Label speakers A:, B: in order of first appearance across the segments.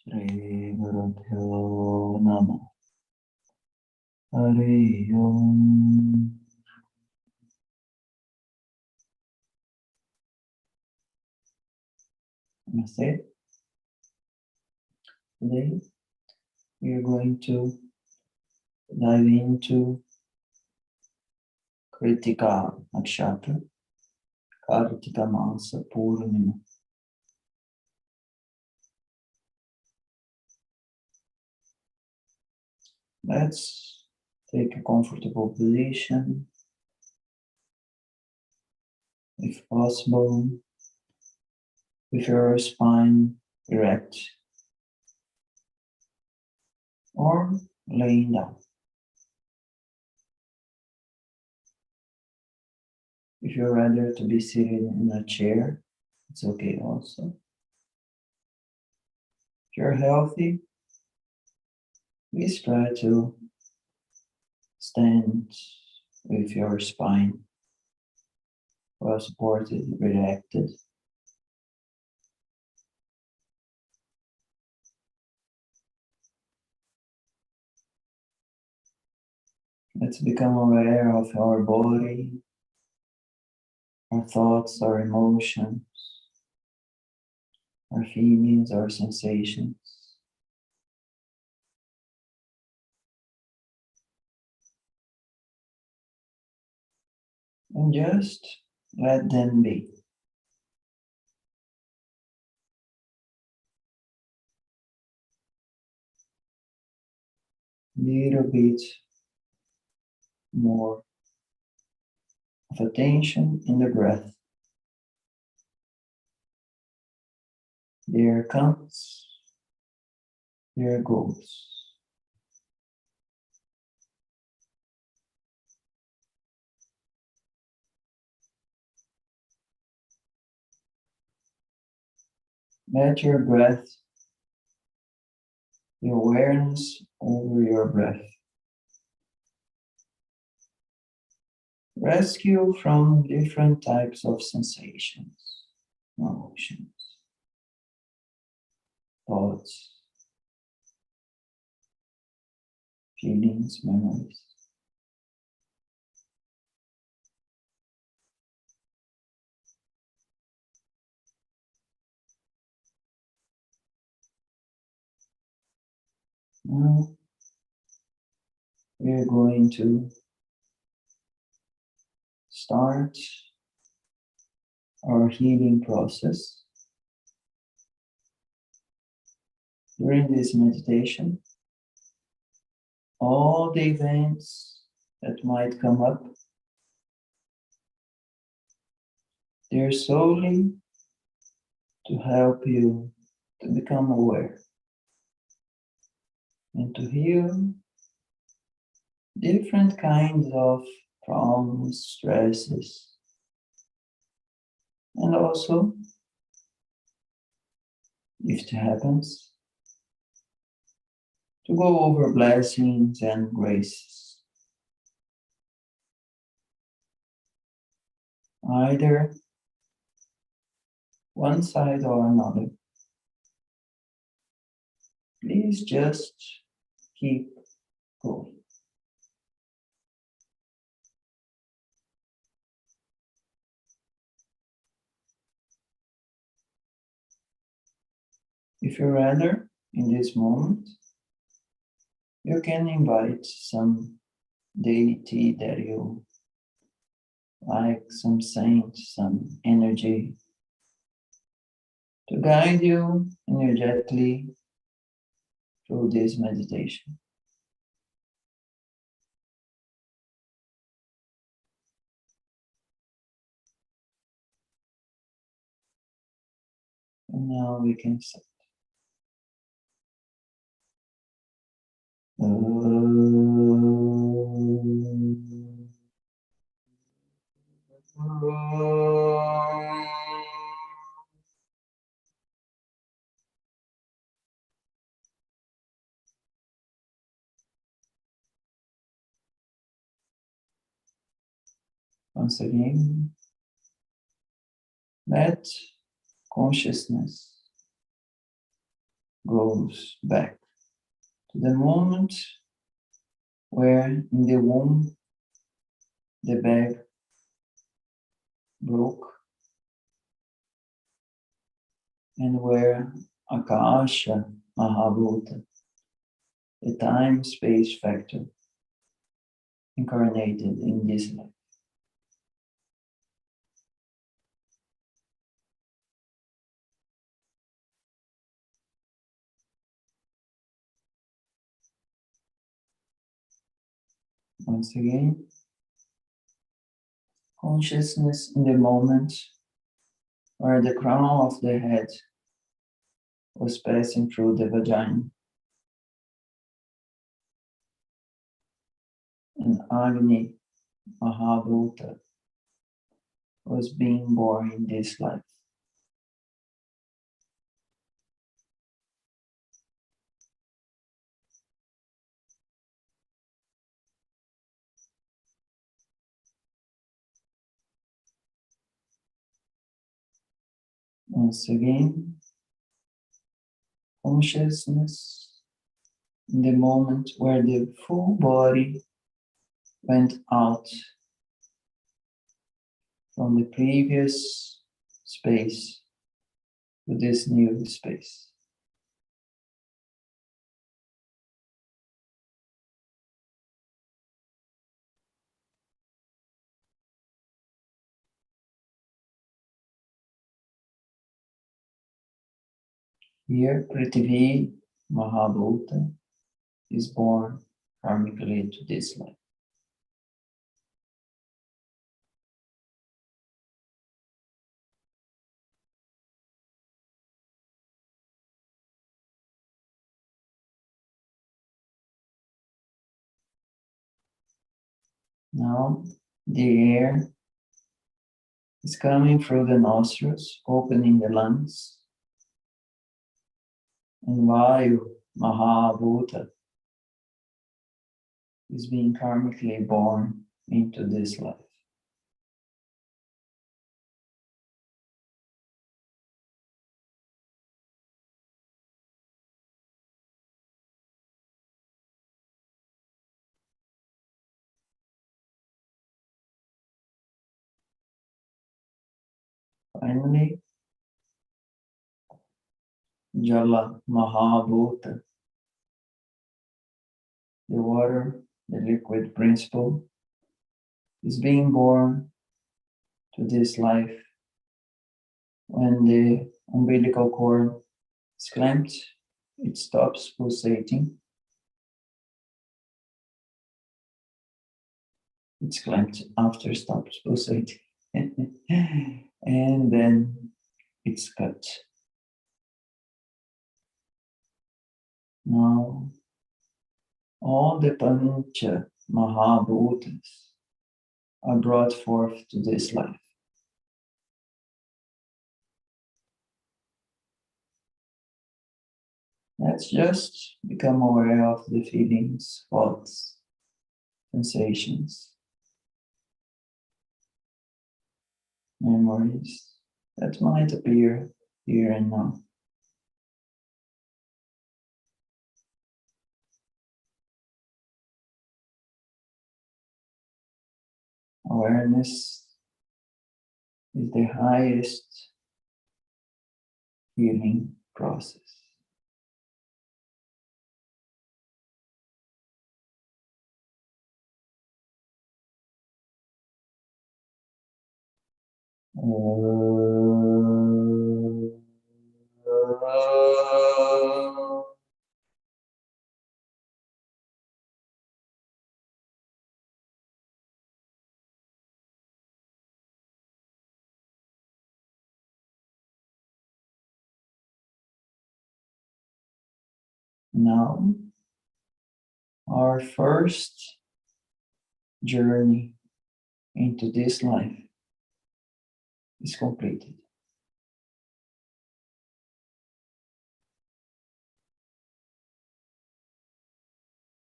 A: Shri Gurubhyo Namah. Hari Om. Namaste. Today we are going to dive into Kritika Nakshatra, Kartika masa, poorNimA. Let's take a comfortable position, if possible, with your spine erect or laying down. If you're rather to be seated in a chair, it's okay also. If you're healthy, please try to stand with your spine well supported, relaxed. Let's become aware of our body, our thoughts, our emotions, our feelings, our sensations. And just let them be. Little bit more of attention in the breath. There comes, there goes. Let your breath, the awareness over your breath, rescue from different types of sensations, emotions, thoughts, feelings, memories. Now we are going to start our healing process. During this meditation, all the events that might come up, they're solely to help you to become aware and to heal different kinds of traumas, stresses, and also, if it happens, to go over blessings and graces, either one side or another. Please just keep going. If you're rather in this moment, you can invite some deity that you like, some saint, some energy to guide you energetically through this meditation. And now we can start. Once again, let consciousness goes back to the moment where in the womb the bag broke and where Akasha Mahabhuta, the time-space factor, incarnated in this life. Once again, consciousness in the moment where the crown of the head was passing through the vagina and Agni Mahabhuta was being born in this life. Once again, consciousness in the moment where the full body went out from the previous space to this new space. Here, Prithvi Mahabhuta is born karmically to this life. Now, the air is coming through the nostrils, opening the lungs, and Vayu Mahabhuta is being karmically born into this life. Finally, Jala Mahabhuta, the water, the liquid principle, is being born to this life when the umbilical cord is clamped, it stops pulsating. It's clamped after stops pulsating. And then it's cut. Now, all the Pancha Mahabhutas are brought forth to this life. Let's just become aware of the feelings, thoughts, sensations, memories that might appear here and now. Awareness is the highest healing process. Now, our first journey into this life is completed.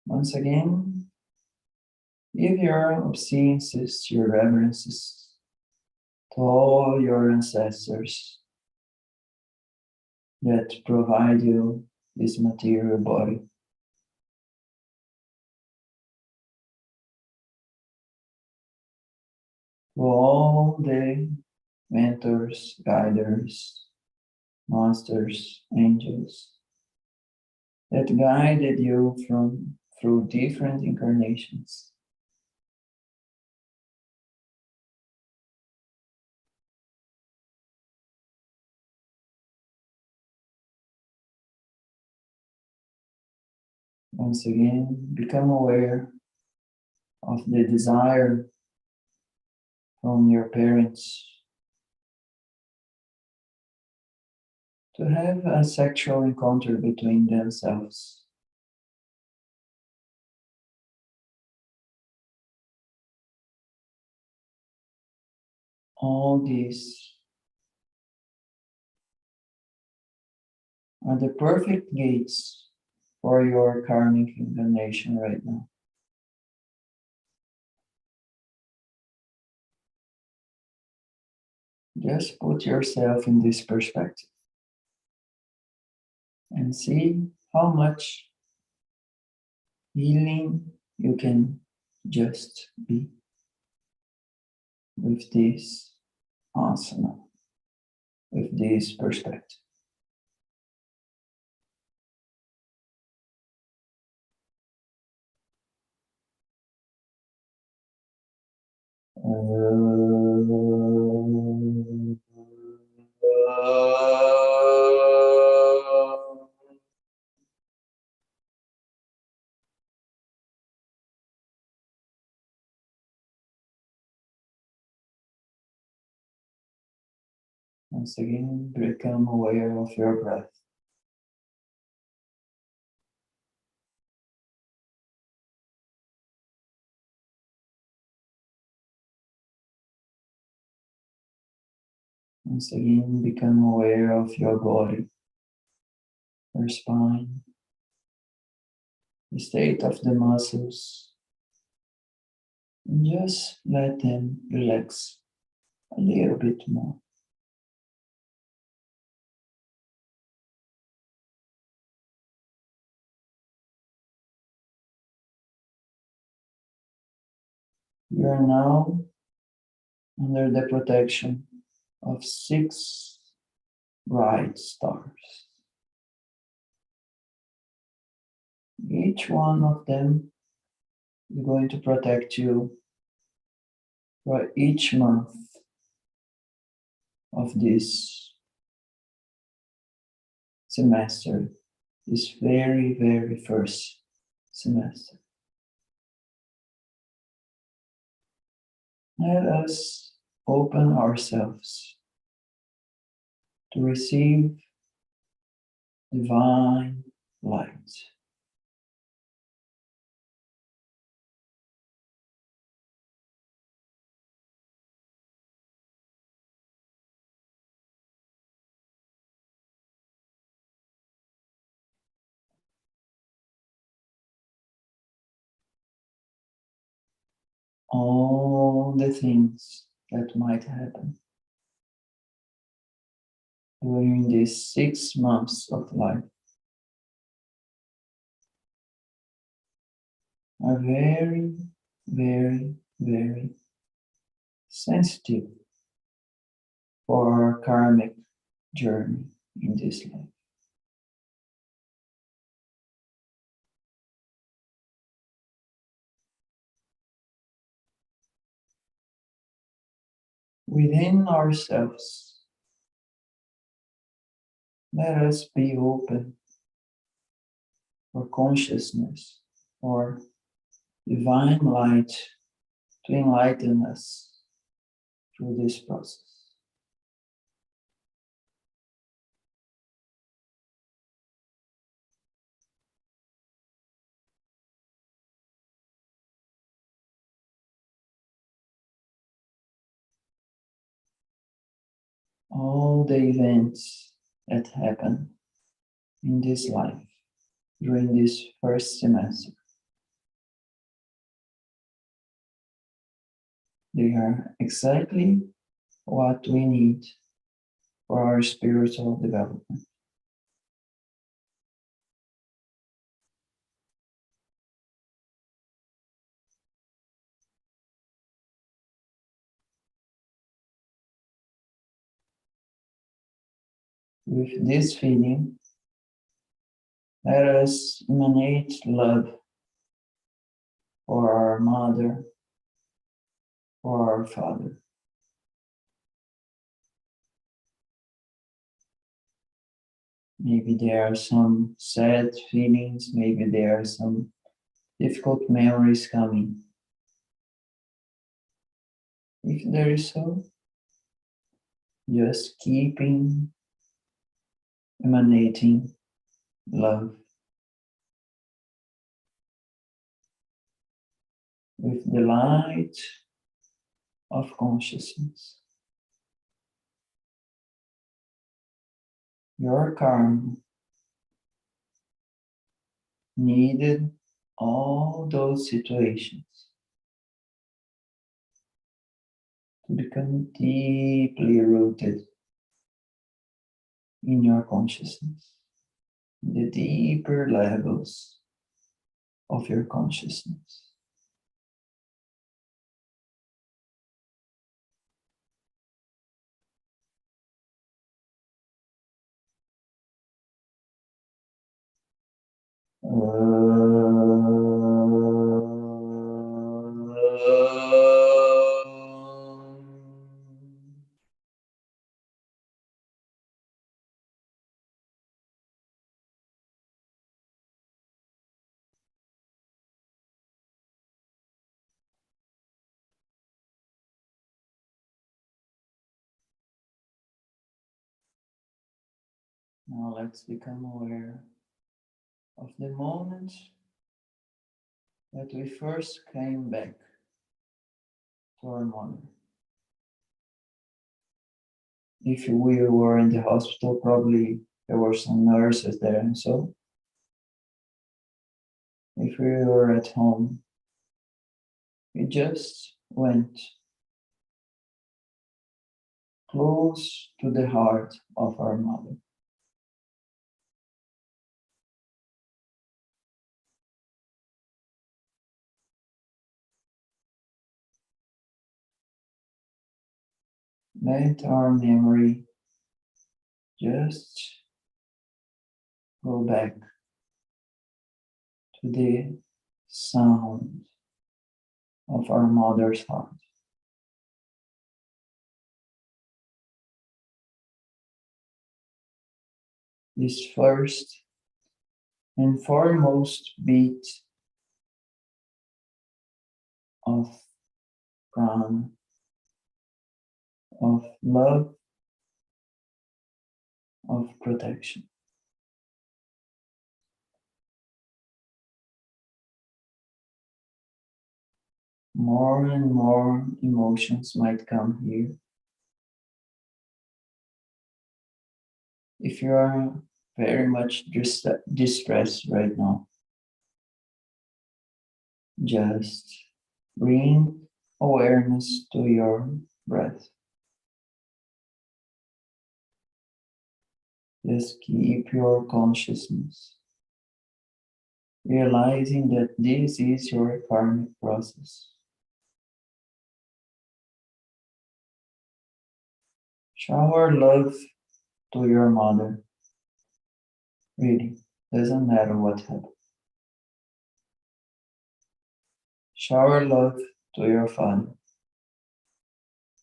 A: Once again, give your obeisances, your reverences to all your ancestors that provide you this material body. To all the mentors, guiders, masters, angels that guided you through different incarnations. Once again, become aware of the desire from your parents to have a sexual encounter between themselves. All these are the perfect gates for your karmic incarnation right now. Just put yourself in this perspective and see how much healing you can just be with this asana, with this perspective. Once again, become aware of your breath. Once again, become aware of your body, your spine, the state of the muscles, and just let them relax a little bit more. You are now under the protection of 6 bright stars. Each one of them is going to protect you for each month of this semester, this very, very first semester. Let us open ourselves to receive divine light. All the things that might happen during these 6 months of life are very, very, very sensitive for our karmic journey in this life. Within ourselves, let us be open for consciousness, for divine light to enlighten us through this process. all the events that happen in this life during this first semester. They are exactly what we need for our spiritual development. With this feeling, let us emanate love for our mother, for our father. Maybe there are some sad feelings, maybe there are some difficult memories coming. If there is so, just keeping emanating love with the light of consciousness. Your karma needed all those situations to become deeply rooted in your consciousness, in the deeper levels of your consciousness. Now let's become aware of the moment that we first came back to our mother. If we were in the hospital, probably there were some nurses there and so. If we were at home, we just went close to the heart of our mother. Let our memory just go back to the sound of our mother's heart. This first and foremost beat of prana, of love, of protection. More and more emotions might come here. If you are very much distressed right now, just bring awareness to your breath. Just keep your consciousness, realizing that this is your karmic process. Shower love to your mother. Really, doesn't matter what happened. Shower love to your father,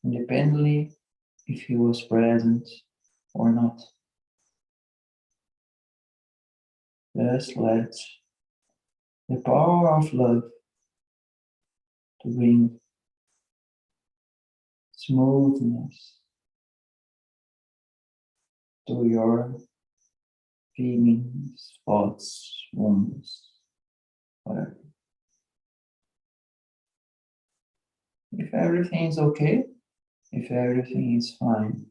A: independently if he was present or not. Just let the power of love to bring smoothness to your feelings, thoughts, wounds, whatever. If everything is okay, if everything is fine,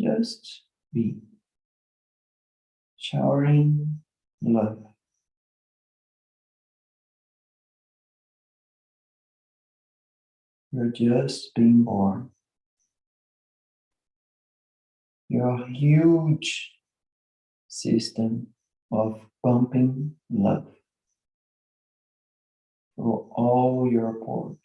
A: Just be. Showering love. You're just being born. You're a huge system of pumping love through all your pores.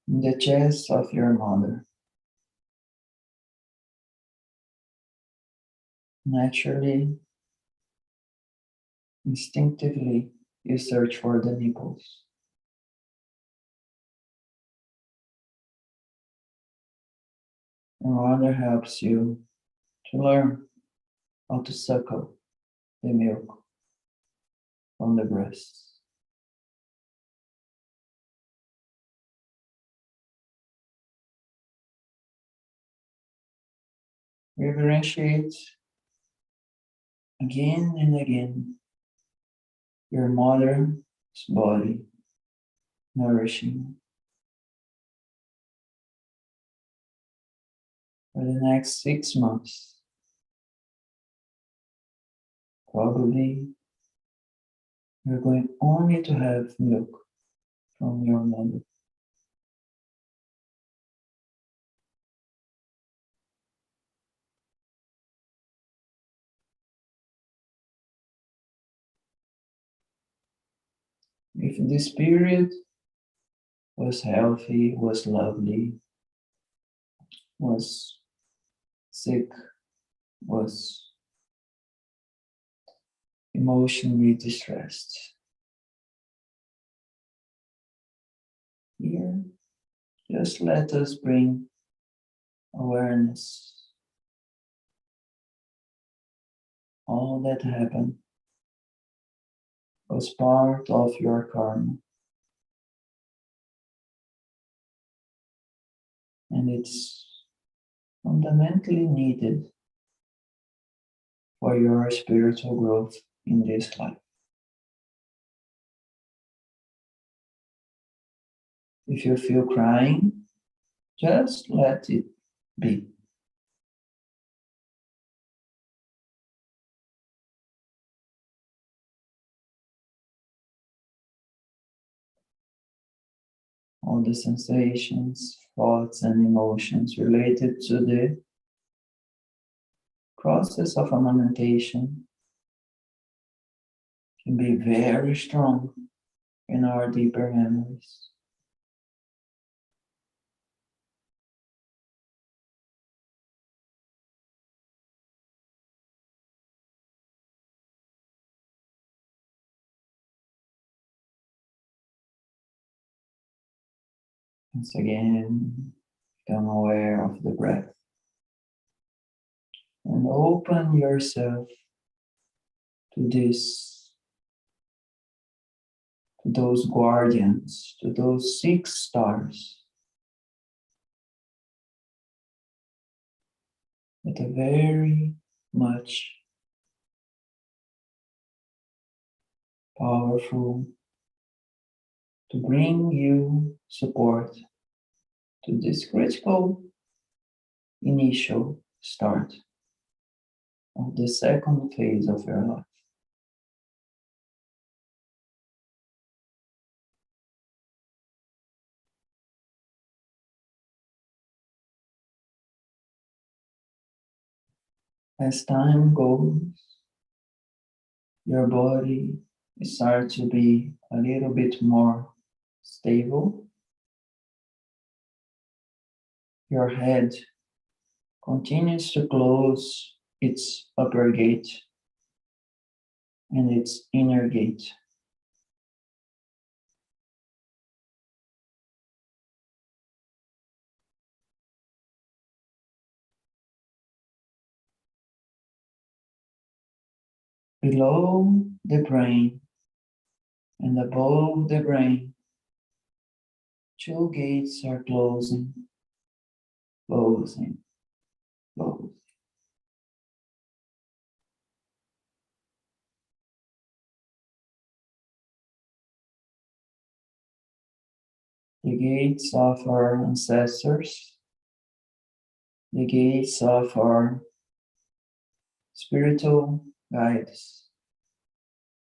A: In the chest of your mother. Naturally, instinctively, you search for the nipples. Your mother helps you to learn how to suckle the milk from the breasts. Reverentiate again and again your mother's body nourishing for the next 6 months. Probably you're going only to have milk from your mother. If this period was healthy, was lovely, was sick, was emotionally distressed, here, just let us bring awareness. All that happened was part of your karma. And it's fundamentally needed for your spiritual growth in this life. If you feel crying, just let it be. All the sensations, thoughts, and emotions related to the process of amamentation can be very strong in our deeper memories. Once again, become aware of the breath and open yourself to this, to those guardians, to those 6 stars that are very much powerful to bring you support to this critical initial start of the second phase of your life. As time goes, your body starts to be a little bit more stable. Your head continues to close its upper gate and its inner gate. below the brain and above the brain, two gates are closing, closing, closing. The gates of our ancestors, the gates of our spiritual guides,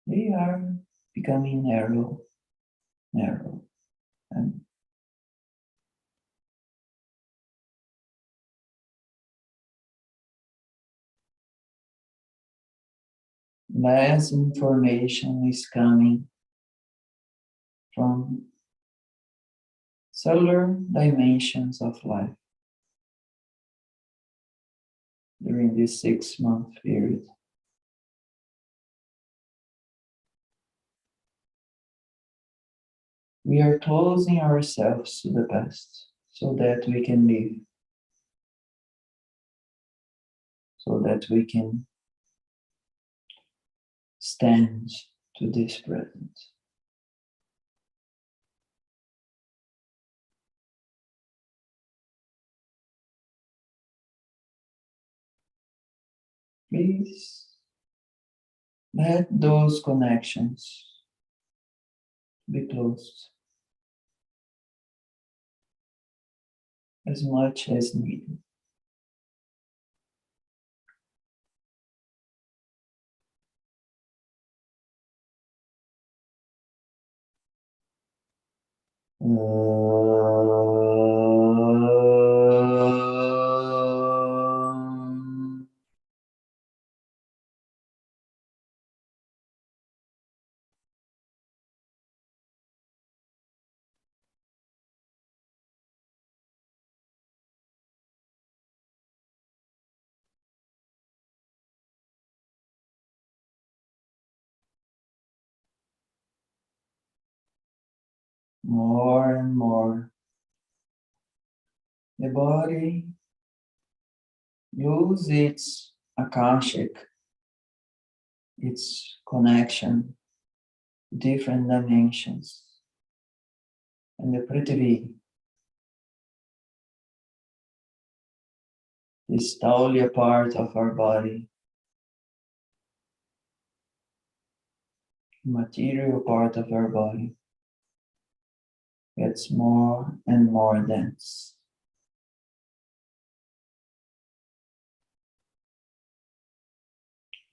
A: they are becoming narrow, narrow, and less information is coming from cellular dimensions of life during this 6-month period. We are closing ourselves to the past so that we can live, so that we can stand to this present. Please let those connections be closed as much as needed. More and more, the body loses its akashic, its connection to different dimensions. And the Prithvi, this Taulia part of our body, material part of our body, gets more and more dense.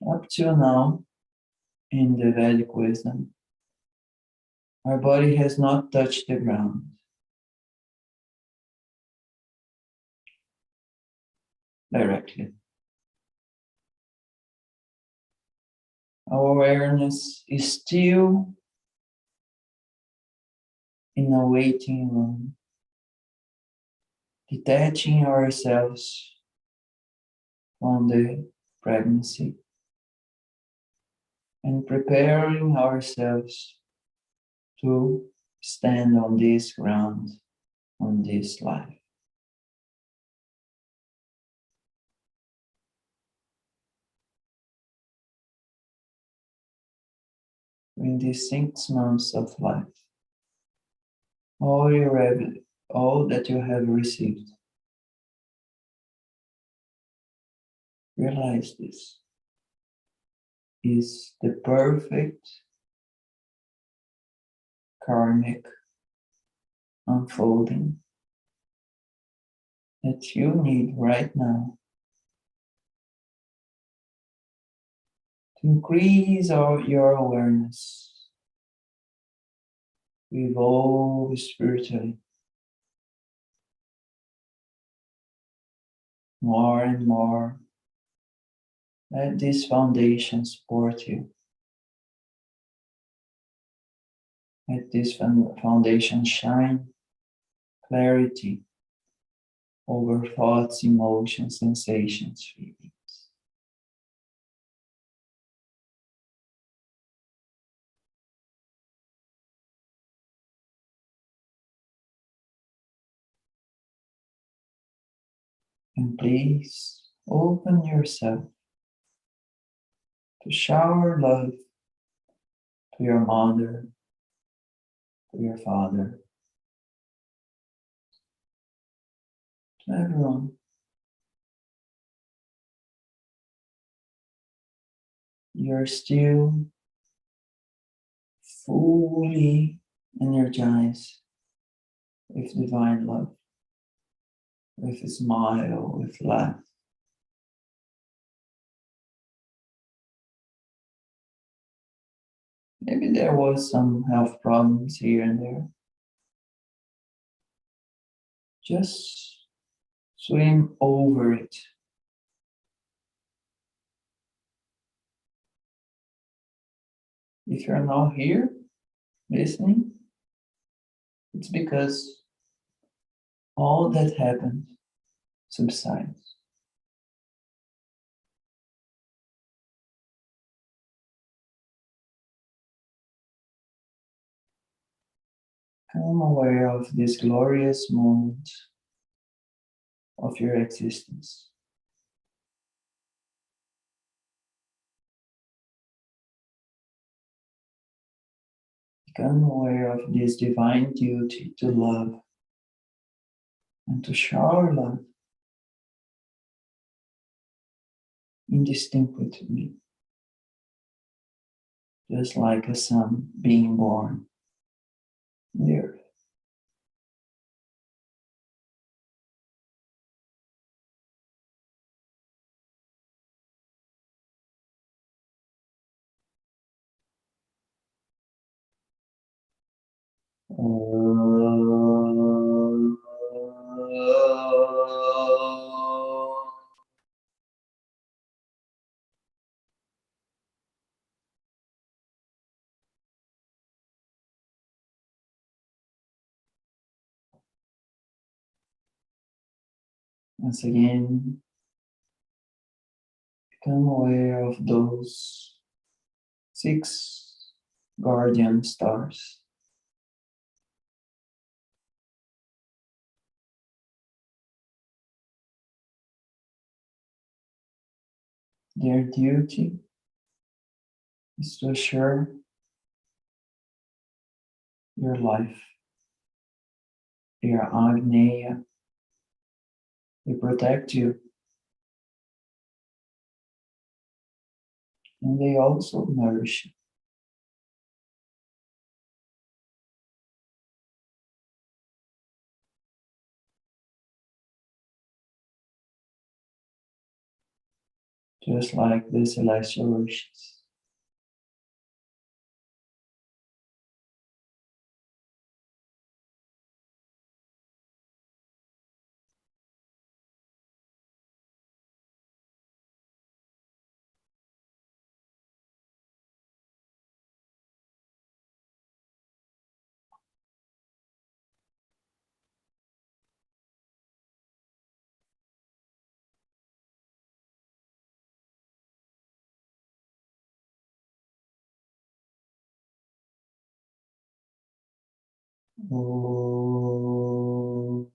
A: Up till now, in the Vedic wisdom, our body has not touched the ground. Directly. Our awareness is still in a waiting room, detaching ourselves from the pregnancy and preparing ourselves to stand on this ground, on this life. In these 6 months of life, all that you have received, realize this is the perfect karmic unfolding that you need right now to increase your awareness, to evolve spiritually more and more. Let this foundation support you. Let this foundation shine clarity over thoughts, emotions, sensations, feelings. And please open yourself to shower love to your mother, to your father, to everyone. You're still fully energized with divine love, with a smile, with laugh. Maybe there was some health problems here and there. Just swim over it. If you're not here listening, it's because all that happened subsides. Become aware of this glorious moment of your existence. Become aware of this divine duty to love and to shower love indistinctly, just like a son being born on the earth. Once again, become aware of those 6 guardian stars. Their duty is to assure your life. They are Agneya. They protect you. And they also nourish you. Just like the celestial wishes. Om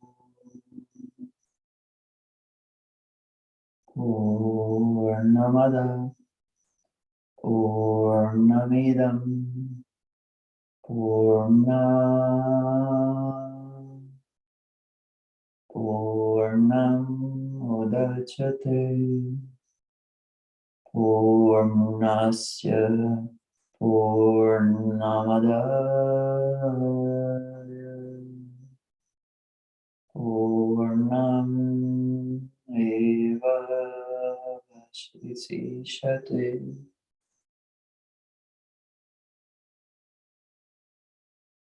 A: poorNimA poorNamidam poornam udachyate poornasya poornamadaya poornam eva vashishyate.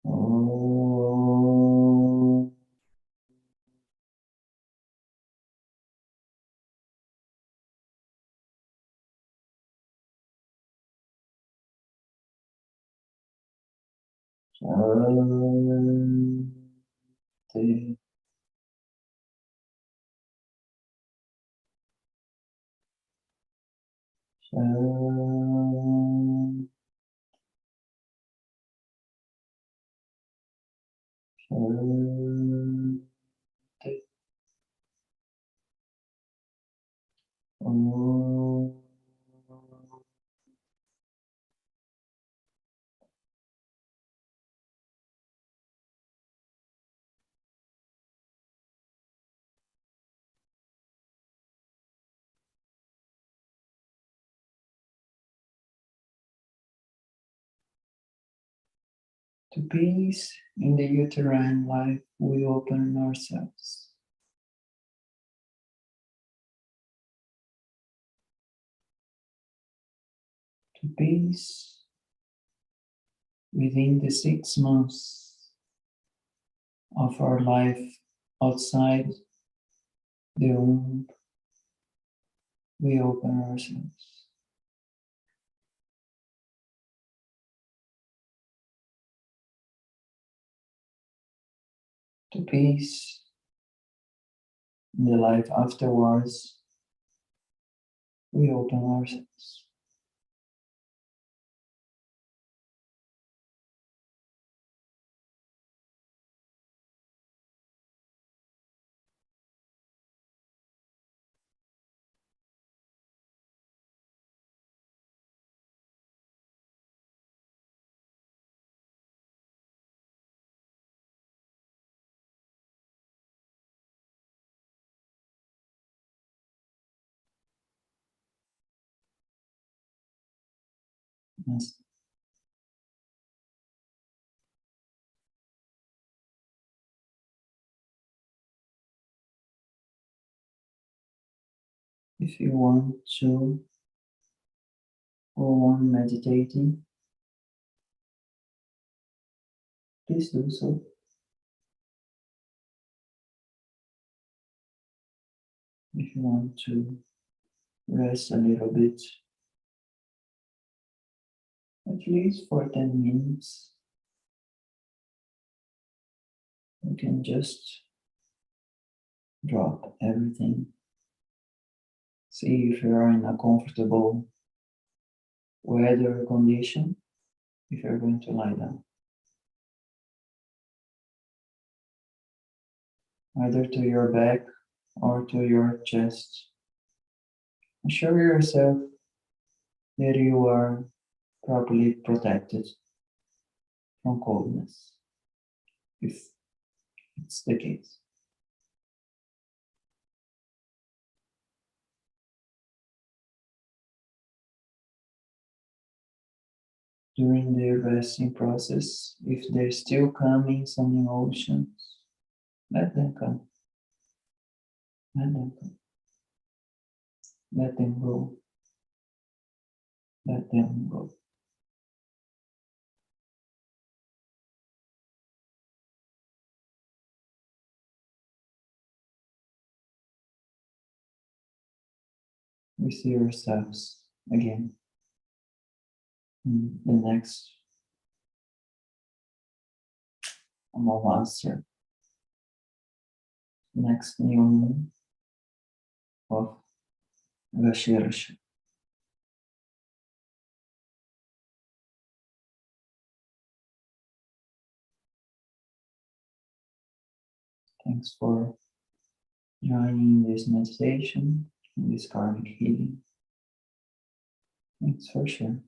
A: Om Shanti. Shanti. Shanti. Om To peace in the uterine life, we open ourselves. To peace within the 6 months of our life outside the womb, we open ourselves. To peace in the life afterwards, we open ourselves. Yes. If you want to go on meditating, please do so. If you want to rest a little bit, at least for 10 minutes, you can just drop everything. See if you are in a comfortable weather condition, if you're going to lie down. Either to your back or to your chest. Assure yourself that you are properly protected from coldness, if it's the case. During the resting process, if there's still coming some emotions, let them come. Let them come. Let them go. Let them go. We see ourselves again in the next Amavasya, next new moon of Vashirasha. Thanks for joining this meditation, in this karmic healing. Thanks for sharing.